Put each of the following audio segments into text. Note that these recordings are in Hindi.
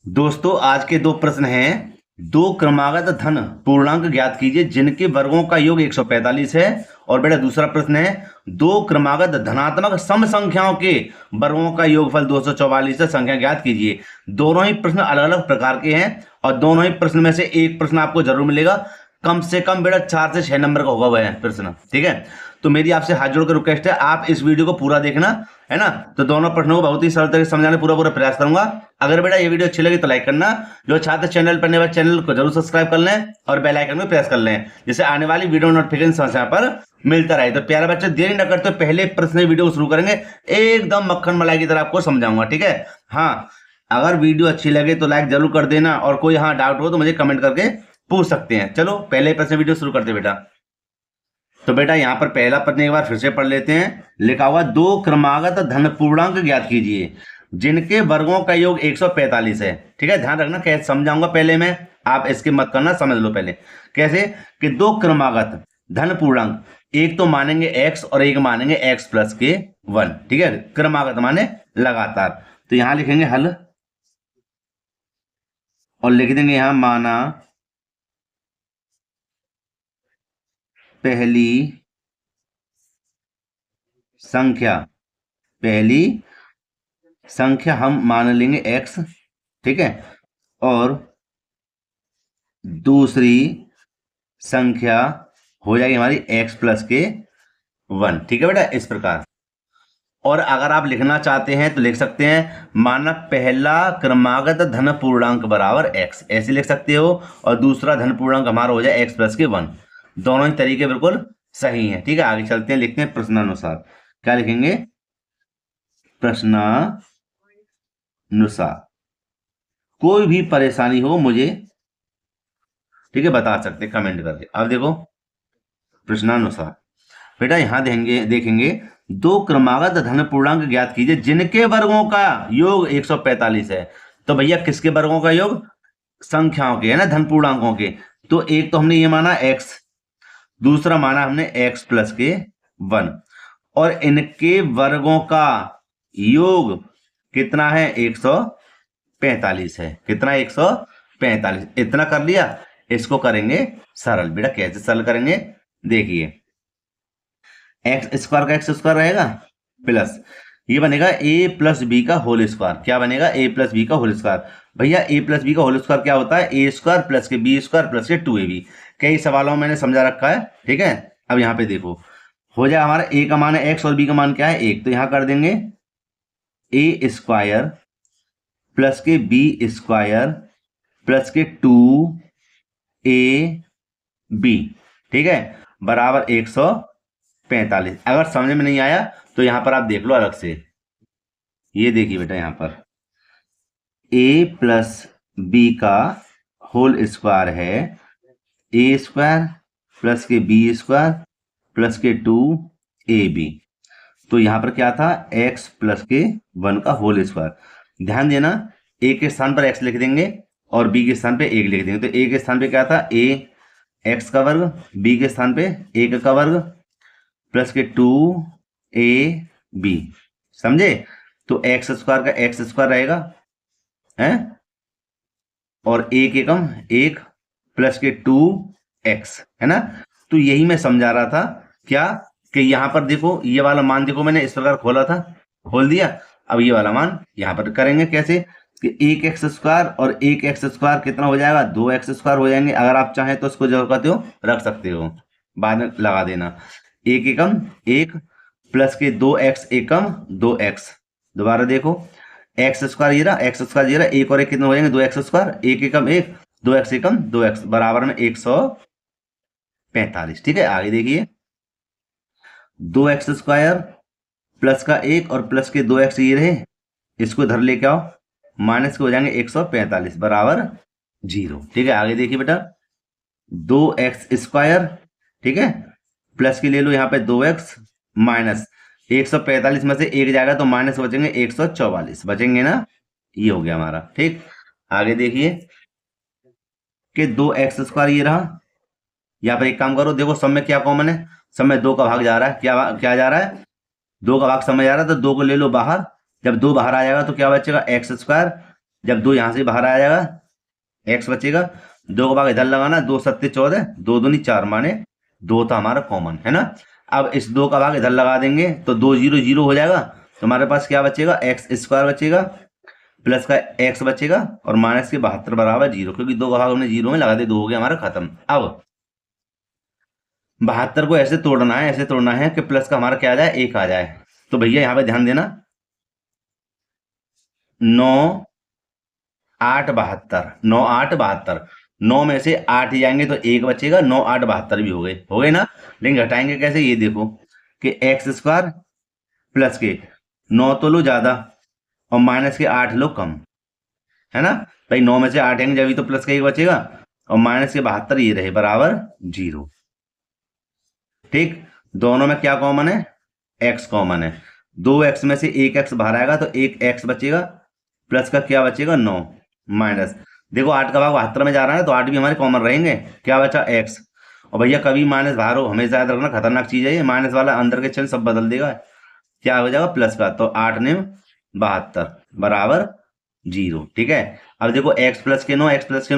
दोस्तों आज के दो प्रश्न हैं। दो क्रमागत धन पूर्णांक ज्ञात कीजिए जिनके वर्गों का योग 145 है। और बेटा दूसरा प्रश्न है, दो क्रमागत धनात्मक सम संख्याओं के वर्गों का योगफल 244 है, संख्या ज्ञात कीजिए। दोनों ही प्रश्न अलग अलग प्रकार के हैं और दोनों ही प्रश्न में से एक प्रश्न आपको जरूर मिलेगा। कम से कम बेटा 4 से 6 नंबर का होगा वह प्रश्न, ठीक है। तो मेरी आपसे हाथ जोड़कर रिक्वेस्ट है, आप इस वीडियो को पूरा देखना, है ना। तो दोनों प्रश्नों को बहुत ही सरल तरीके से समझाने पूरा प्रयास करूंगा। अगर बेटा ये वीडियो अच्छी लगी तो लाइक करना, जो छात्र चैनल पर नए वाले चैनल को जरूर सब्सक्राइब कर लें और बेल आइकन में प्रेस कर लें, जिससे आने वाली वीडियो नोटिफिकेशन समय पर मिलता रहे। तो प्यारे बच्चे देरी न करते पहले प्रश्न वीडियो शुरू करेंगे, एकदम मक्खन मलाई की तरह आपको समझाऊंगा, ठीक है। हाँ, अगर वीडियो अच्छी लगे तो लाइक जरूर कर देना और कोई हाँ डाउट हो तो मुझे कमेंट करके पूछ सकते हैं। चलो पहले प्रश्न वीडियो शुरू करते बेटा। तो बेटा यहाँ पर पहला प्रश्न एक बार फिर से पढ़ लेते हैं। लिखा हुआ दो क्रमागत धन पूर्णांक ज्ञात कीजिए जिनके वर्गों का योग 145 है, ठीक है। ध्यान रखना कैसे समझाऊंगा पहले मैं, आप इसके मत करना, समझ लो पहले कैसे। कि दो क्रमागत धन पूर्णांक, एक तो मानेंगे x और एक मानेंगे x प्लस के 1, ठीक है। क्रमागत माने लगातार। तो यहां लिखेंगे हल और लिख देंगे यहां माना पहली संख्या हम मान लेंगे x, ठीक है। और दूसरी संख्या हो जाएगी हमारी x प्लस के 1, ठीक है बेटा, इस प्रकार। और अगर आप लिखना चाहते हैं तो लिख सकते हैं माना पहला क्रमागत धन पूर्णांक बराबर x, ऐसे लिख सकते हो। और दूसरा धन पूर्णांक हमारा हो जाए x प्लस के 1। दोनों ही तरीके बिल्कुल सही हैं, ठीक है। आगे चलते हैं, लिखते हैं प्रश्नानुसार। क्या लिखेंगे? प्रश्नानुसार। कोई भी परेशानी हो मुझे, ठीक है, बता सकते कमेंट करके। अब देखो प्रश्नानुसार बेटा यहां देखेंगे दो क्रमागत धन पूर्णांक ज्ञात कीजिए जिनके वर्गों का योग 145 है। तो भैया किसके वर्गों का योग? संख्याओं के, है ना, धन पूर्णांकों के। तो एक तो हमने ये माना x, दूसरा माना हमने x प्लस के 1, और इनके वर्गों का योग कितना है? 145 है। कितना? 145। इतना कर लिया। इसको करेंगे सरल। बेटा कैसे सरल करेंगे? देखिए, एक्स स्क्वायर का एक्स स्क्वायर रहेगा प्लस ये बनेगा a प्लस बी का होल स्क्वायर। क्या बनेगा? a प्लस बी का होल स्क्वायर। भैया a प्लस बी का होल स्क्वायर क्या होता है? a स्क्वायर प्लस के बी स्क्वायर प्लस के 2ab। कई सवालों में मैंने समझा रखा है, ठीक है। अब यहाँ पे देखो, हो जाए हमारा a का मान है x और b का मान क्या है? 1। तो यहाँ कर देंगे a स्क्वायर प्लस के बी स्क्वायर प्लस के 2ab, ठीक है, बराबर 145। अगर समझ में नहीं आया तो यहां पर आप देख लो अलग से। ये देखिए बेटा, यहां पर a प्लस बी का होल स्क्वायर है a स्क्वायर प्लस के बी स्क्वायर प्लस के 2ab। तो यहां पर क्या था? x प्लस के 1 का होल स्क्वायर। ध्यान देना, a के स्थान पर x लिख देंगे और b के स्थान पे 1 लिख देंगे। तो a के स्थान पे क्या था? a x का वर्ग, b के स्थान पे 1 का वर्ग प्लस के 2ab, समझे। तो एक्स स्क्वायर का एक्स स्क्वायर रहेगा, है, और एक एकम 1 प्लस के 2x, है ना। तो यही मैं समझा रहा था क्या, कि यहां पर देखो ये वाला मान देखो, मैंने इस प्रकार खोला था, खोल दिया। अब ये वाला मान यहां पर करेंगे कैसे कि 1x स्क्वायर और 1x स्क्वायर कितना हो जाएगा? 2x स्क्वायर हो जाएंगे। अगर आप चाहें तो इसको जो कहते हो रख सकते हो, बाद में लगा देना। 1 एकम 1 प्लस के 2x एकम 2x। दोबारा देखो, एक्स स्क्वायर ये रहा, एक्स स्क्वायर ये रहा, 1 और 1 कितना हो जाएंगे? 2x स्क्वायर, 1 एकम 1, 2x एकम 2x, बराबर में 145, ठीक है। आगे देखिए, 2x स्क्वायर प्लस का 1 और प्लस के 2x ये रहे, इसको इधर लेके आओ, माइनस के हो जाएंगे 145 बराबर 0, ठीक है। आगे देखिए बेटा, 2x स्क्वायर, ठीक है, प्लस के ले लो यहाँ पे 2x, माइनस 145 में से 1 जाएगा तो माइनस बचेंगे 144 बचेंगे ना। ये हो गया हमारा, ठीक। आगे देखिए कि 2x स्क्वायर ये रहा। यहाँ पर एक काम करो, देखो सब में क्या कॉमन है? सब में 2 का भाग जा रहा है। क्या जा रहा है? 2 का भाग समय जा रहा है, तो 2 को ले लो बाहर। जब 2 बाहर आ जाएगा तो क्या बचेगा? एक्स स्क्वायर जब 2 यहां से बाहर आ जाएगा, x बचेगा, 2 का भाग इधर लगाना, 2 सत्ते 14, 2 दूनी 4 माने 2 था हमारा कॉमन, है ना। अब इस 2 का भाग इधर लगा देंगे तो 2 0 0 हो जाएगा, तो हमारे पास क्या बचेगा, एक्स स्क्वायर बचेगा प्लस का x बचेगा और माइनस के 72 बराबर 0, क्योंकि 2 का भाग हमने 0 में लगा दिया, 2 हो गया हमारा खत्म। अब 72 को ऐसे तोड़ना है, ऐसे तोड़ना है कि प्लस का हमारा क्या आ जाए, 1 आ जाए। तो भैया यहाँ पे ध्यान देना, 9 8 72, 9 8 72, 9 में से 8 ही जाएंगे तो 1 बचेगा, 9 8 72 भी हो गए ना। लेकिन घटाएंगे कैसे, ये देखो कि एक्स स्क्वायर प्लस के 9 तो लो ज्यादा और माइनस के 8 लो कम, है ना। भाई 9 में से 8 आएंगे जब तो प्लस का 1 बचेगा और माइनस के 72 ये रहे बराबर 0। ठीक, दोनों में क्या कॉमन है, x कॉमन है। 2x में से 1x बाहर आएगा तो 1x बचेगा, प्लस का क्या बचेगा 9, माइनस देखो 8 का भाग 72 में जा रहा है तो 8 भी हमारे कॉमन रहेंगे, क्या बचा x। और भैया कभी माइनस बाहर हो हमेशा याद रखना, खतरनाक चीज है ये, माइनस वाला अंदर के चिन्ह सब बदल देगा, क्या हो जाएगा प्लस का, तो 8 ने 72 बराबर 0। ठीक है, अब देखो x प्लस के 9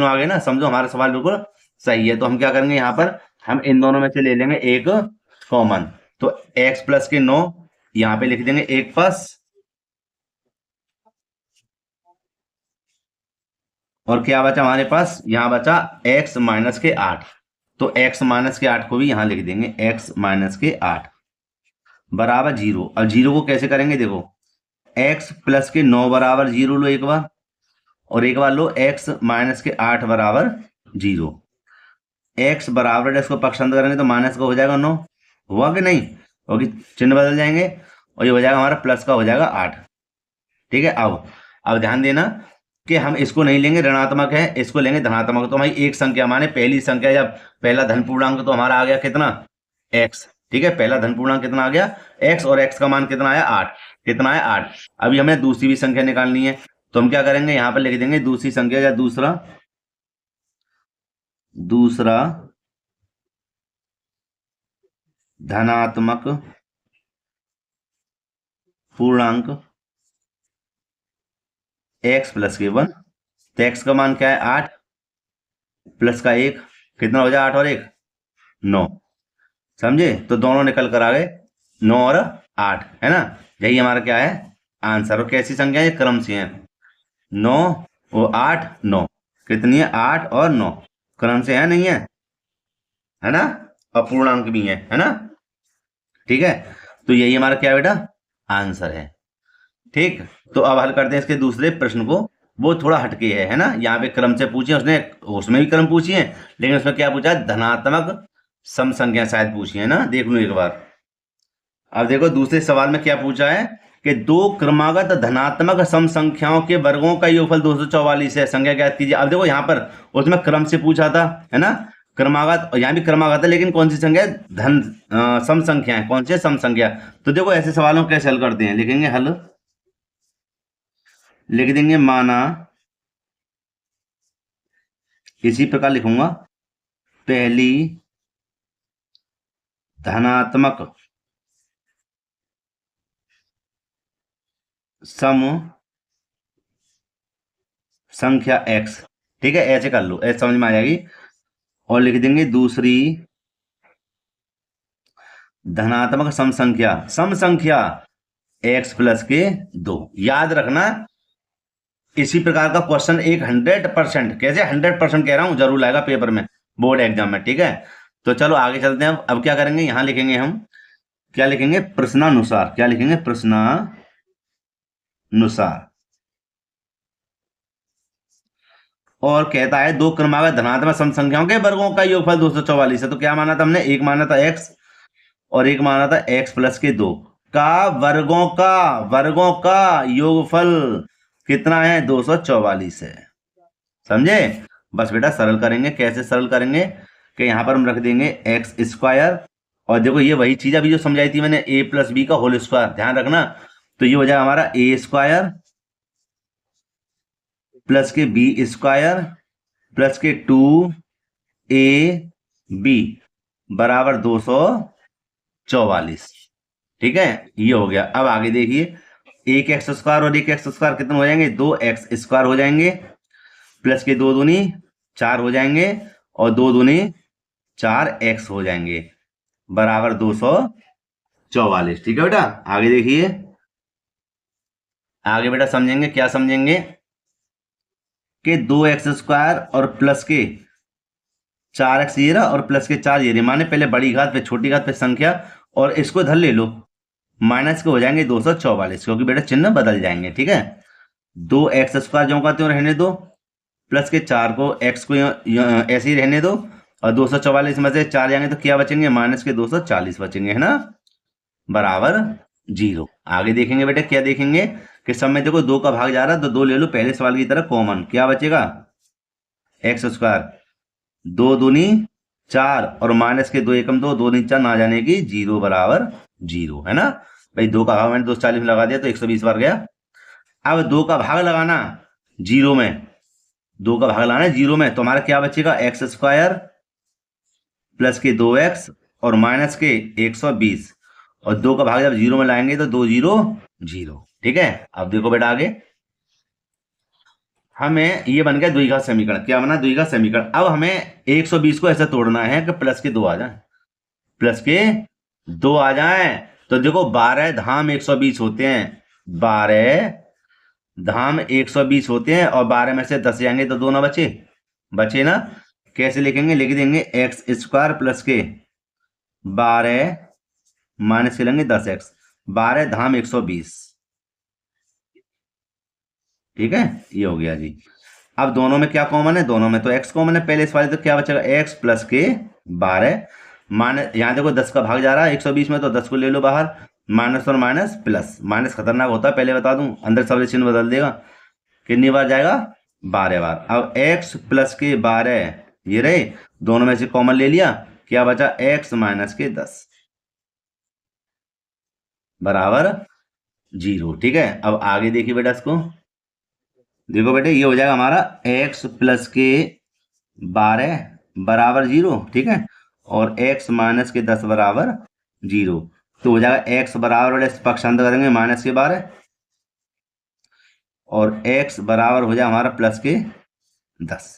आ गए ना, समझो हमारा सवाल बिल्कुल सही है। तो हम क्या करेंगे, यहाँ पर हम इन दोनों में से ले लेंगे एक कॉमन, तो x प्लस के 9 यहां पे लिख देंगे एक पास, और क्या बचा हमारे पास, यहां बचा x माइनस के 8, तो x माइनस के 8 को भी यहां लिख देंगे, x माइनस के 8 बराबर 0। अब 0 को कैसे करेंगे, देखो x प्लस के 9 बराबर 0 लो एक बार, और एक बार लो x माइनस के 8 बराबर 0। x बराबर इसको पक्षांतर करेंगे तो माइनस का हो जाएगा 9, हुआ कि नहीं, क्योंकि चिन्ह बदल जाएंगे, और ये हो जाएगा हमारा प्लस का हो जाएगा 8। ठीक है, अब ध्यान देना कि हम इसको नहीं लेंगे ऋणात्मक है, इसको लेंगे धनात्मक। तो हमारी एक संख्या माने पहली संख्या, जब पहला धन पूर्णांक तो हमारा आ गया कितना, x। ठीक है, पहला धन पूर्णांक कितना आ गया x, और x का मान कितना आया 8, कितना आया 8। अभी हमें दूसरी भी संख्या निकालनी है, तो हम क्या करेंगे, यहाँ पर लिख देंगे दूसरी संख्या या दूसरा धनात्मक पूर्णांक x प्लस के 1, तो x का मान क्या है 8, प्लस का 1, कितना हो जाए 8 और 1 9, समझे। तो दोनों निकल कर आ गए 9 और 8, है ना। यही हमारा क्या है आंसर। और कैसी संख्या है, क्रम से है, 9 और 8 9, कितनी है 8 और 9, क्रम से है नहीं है ना, अपूर्णांक भी है ना। ठीक है, तो यही हमारा क्या बेटा आंसर है। ठीक, तो अब हल करते हैं इसके दूसरे प्रश्न को, वो थोड़ा हटके है ना। यहाँ पे क्रम से पूछे उसने, उसमें भी क्रम पूछी है, लेकिन उसमें क्या पूछा है, धनात्मक सम संख्या शायद पूछी है ना, देख लो एक बार। अब देखो दूसरे सवाल में क्या पूछा है कि दो क्रमागत धनात्मक सम संख्याओं के वर्गों का योगफल 244 है, संख्या ज्ञात कीजिए। अब देखो यहाँ पर उसमें क्रम से पूछा था, है ना, क्रमागत, और यहाँ भी क्रमागत है, लेकिन कौन सी संख्या है, सम संख्या है, कौन सी सम संख्या। तो देखो ऐसे सवालों को कैसे हल करते हैं, लिखेंगे हल, लिख देंगे माना, इसी प्रकार लिखूंगा, पहली धनात्मक सम संख्या x। ठीक है, ऐसे कर लो, ऐसे समझ में आ जाएगी। और लिख देंगे दूसरी धनात्मक सम संख्या x प्लस के 2। याद रखना इसी प्रकार का क्वेश्चन एक 100%, कैसे 100% कह रहा हूं, जरूर आएगा पेपर में, बोर्ड एग्जाम में। ठीक है, तो चलो आगे चलते हैं। अब क्या करेंगे, यहां लिखेंगे हम, क्या लिखेंगे, प्रश्नानुसार, क्या लिखेंगे, प्रश्नानुसार। और कहता है दो क्रमागत धनात्मक सम संख्याओं के वर्गों का योगफल 244 है। तो क्या माना था हमने, एक माना था x और एक माना था x प्लस के 2 का वर्गों का योगफल कितना है, 244 है, समझे। बस बेटा सरल करेंगे, कैसे सरल करेंगे कि यहां पर हम रख देंगे एक्स स्क्वायर, और देखो ये वही चीज अभी जो समझाई थी मैंने, a प्लस बी का होल स्क्वायर, ध्यान रखना। तो ये हो जाएगा हमारा a स्क्वायर प्लस के बी स्क्वायर प्लस के 2ab बराबर 244। ठीक है, ये हो गया। अब आगे देखिए, एक एक्स स्क्वायर और एक एक्स स्क्वायर कितने हो जाएंगे, 2x² हो जाएंगे, प्लस के 2 दूनी 4 हो जाएंगे और 2 दूनी 4x हो जाएंगे, बराबर 244। ठीक है बेटा, आगे देखिए, आगे बेटा समझेंगे, क्या समझेंगे कि 2x² और प्लस के 4x ये रहा और प्लस के 4 ये रहे, माने पहले बड़ी घात पे छोटी घात पे संख्या और इसको इधर ले लो, माइनस के हो जाएंगे 244, क्योंकि बेटा चिन्ह बदल जाएंगे। ठीक है, 2x² जो का त्यों रहने दो, प्लस के 4 को x को ऐसे ही रहने दो और 244 में से 4 जाएंगे तो क्या बचेंगे, माइनस के 240 बचेंगे, है ना, बराबर 0। आगे देखेंगे बेटा, क्या देखेंगे कि सब में देखो 2 का भाग जा रहा है तो 2 ले लो पहले सवाल की तरह कॉमन, क्या बचेगा, x², 2 दूनी 4 और माइनस के 2 एकम 2, 2 दूनी 4 ना जाने की 0 बराबर 0, है ना भाई। 2 का भाग मैंने 240 में लगा दिया तो 120 बार गया। अब 2 का भाग लगाना 0 में, 2 का भाग लगाना 0 में, तो हमारा क्या बचेगा, x² प्लस के 2x और माइनस के 120 और 2 का भाग जब 0 में लाएंगे तो 2 0 0। ठीक है, अब देखो बेटा आगे, हमें ये बन गया द्विघात समीकरण, क्या बना, द्विघात समीकरण। अब हमें 120 को ऐसा तोड़ना है कि प्लस के 2 आ जाए, प्लस के 2 आ जाए, तो देखो 12 धाम 120 होते हैं, 12 धाम 120 होते हैं और 12 में से 10 जाएंगे तो 2 ना बचे, बचे ना, कैसे लिखेंगे, लिख देंगे x² प्लस के 12 माइनस के लेंगे 10x, 12 धाम 120। ठीक है, ये हो गया जी। अब दोनों में क्या कॉमन है, दोनों में तो x कॉमन है, पहले इस वाले तो क्या बचेगा, x प्लस के 12 माइनस, यहाँ देखो 10 का भाग जा रहा है 120 में तो 10 को ले लो बाहर, माइनस और माइनस प्लस, माइनस खतरनाक होता है पहले बता दूं, अंदर सब चिन्ह बदल देगा, कितनी बार जाएगा, 12 बार। अब x प्लस के 12 ये रहे, दोनों में से कॉमन ले लिया, क्या बचा, x माइनस के 10 बराबर 0। ठीक है, अब आगे देखिए बेटा, इसको देखो बेटे, ये हो जाएगा हमारा x प्लस के 12 बराबर 0। ठीक है, और x माइनस के 10 बराबर 0, तो हो जाएगा x बराबर बेटा, पक्षांतर करेंगे माइनस के 12 और x बराबर हो जाए हमारा प्लस के 10।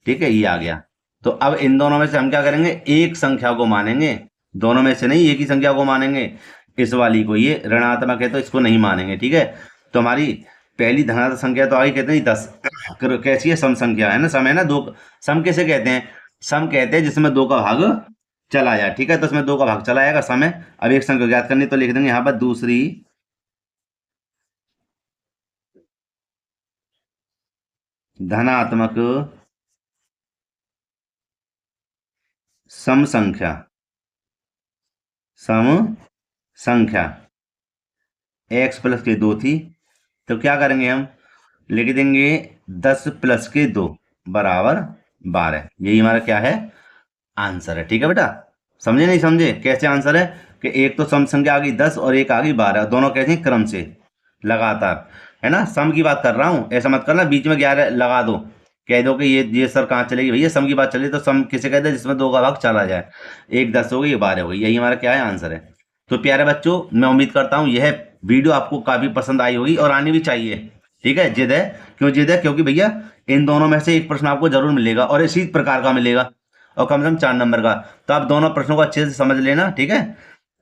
ठीक है, ये आ गया। तो अब इन दोनों में से हम क्या करेंगे, एक संख्या को मानेंगे, दोनों में से नहीं, एक ही संख्या को मानेंगे, इस वाली को, ये ऋणात्मक है तो इसको नहीं मानेंगे। ठीक है, तो हमारी पहली धनात्मक संख्या तो आगे कहते हैं 10, कैसी है, सम संख्या है ना, सम है ना, दो सम कैसे कहते हैं, सम कहते हैं जिसमें 2 का भाग चला जाए। ठीक है, तो इसमें 2 का भाग चला जाएगा, सम है। अब एक संख्या ज्ञात करनी तो लिख देंगे यहाँ पर दूसरी धनात्मक सम संख्या, सम संख्या x प्लस के 2 थी, तो क्या करेंगे हम, लिख देंगे 10 प्लस के 2 बराबर 12, यही हमारा क्या है, आंसर है। ठीक है बेटा, समझे नहीं समझे, कैसे आंसर है कि एक तो सम संख्या आ गई 10 और एक आ गई 12, दोनों कैसे हैं, क्रम से लगातार, है ना, सम की बात कर रहा हूं, ऐसा मत करना बीच में 11 लगा दो, कह दो कि ये सर कहाँ चलेगी, भैया सम की बात चली तो सम किसे कहते हैं, जिसमें 2 का भाग चला जाए, एक 10 हो गई, 12 हो गई, यही हमारा क्या है, आंसर है। तो प्यारे बच्चों, मैं उम्मीद करता हूं यह वीडियो आपको काफी पसंद आई होगी और आनी भी चाहिए। ठीक है, जिद है, क्यों जिद है, क्योंकि भैया इन दोनों में से एक प्रश्न आपको जरूर मिलेगा और इसी प्रकार का मिलेगा और कम से कम 4 नंबर का, तो आप दोनों प्रश्नों को अच्छे से समझ लेना। ठीक है,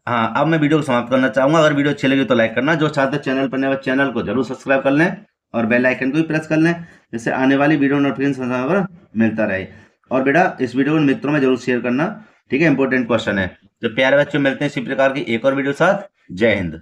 हाँ, अब मैं वीडियो को समाप्त करना चाहूंगा, अगर वीडियो अच्छी लगी तो लाइक करना, जो चाहते चैनल पर नए चैनल को जरूर सब्सक्राइब कर लें और बेल आइकन को भी प्रेस कर लें, जिससे आने वाली वीडियो नोटिफिकेशन समय पर मिलता रहे। और बेटा इस वीडियो को मित्रों में जरूर शेयर करना। ठीक है, इंपॉर्टेंट क्वेश्चन है। तो प्यारे बच्चों, मिलते हैं इसी प्रकार की एक और वीडियो साथ। जय हिंद।